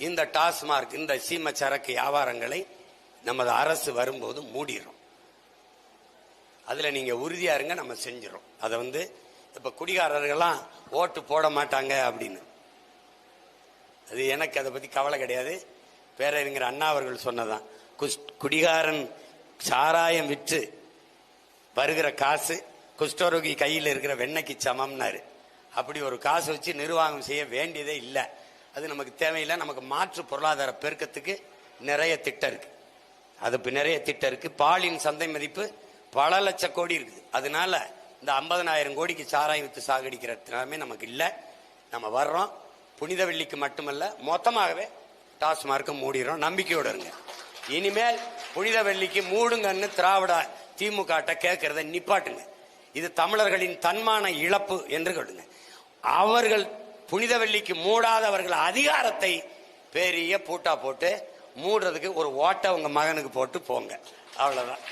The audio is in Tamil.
இந்த டாஸ்மார்க் இந்த சீம சரக்கு வியாபாரங்களை நமது அரசு வரும்போது மூடிடும். அதுல நீங்க உறுதியா இருங்க, நம்ம செஞ்சிடும். அதை இப்ப குடிகாரர்கள்லாம் ஓட்டு போட மாட்டாங்க அப்படின்னு, அது எனக்கு அதை பத்தி கவலை கிடையாது. பேரறிஞர் அண்ணா அவர்கள் சொன்னதான், குடிகாரன் சாராயம் விற்று வருகிற காசு குஷ்டரோகி கையில் இருக்கிற வெண்ணெய்க்கு சமம்னாரு. அப்படி ஒரு காசு வச்சு நிர்வாகம் செய்ய வேண்டியதே இல்லை. அது நமக்கு தேவையில்லை. நமக்கு மாற்று பொருளாதார பெருக்கத்துக்கு நிறைய திட்டம் இருக்கு. அது நிறைய திட்டம் இருக்கு. பாலின் சந்தை மதிப்பு பல லட்சம் கோடி இருக்குது. அதனால இந்த 50,000 கோடிக்கு சாராயம் வித்து சாகடிக்கிற திறமே நமக்கு இல்லை. நம்ம வர்றோம். புனித வெள்ளிக்கு மட்டுமல்ல, மொத்தமாகவே டாஸ்மார்க்கு மூடிடுறோம். நம்பிக்கையோடு இருங்க. இனிமேல் புனித வெள்ளிக்கு மூடுங்கன்னு திராவிட திமுக கேட்கறத நிப்பாட்டுங்க. இது தமிழர்களின் தன்மான இழப்பு என்று சொல்லுங்க. அவர்கள் புனித வெள்ளிக்கு மூடாதவர்கள் அதிகாரத்தை பெரிய பூட்டா போட்டு மூடுறதுக்கு ஒரு ஓட்டை உங்க மகனுக்கு போட்டு போங்க. அவ்வளவுதான்.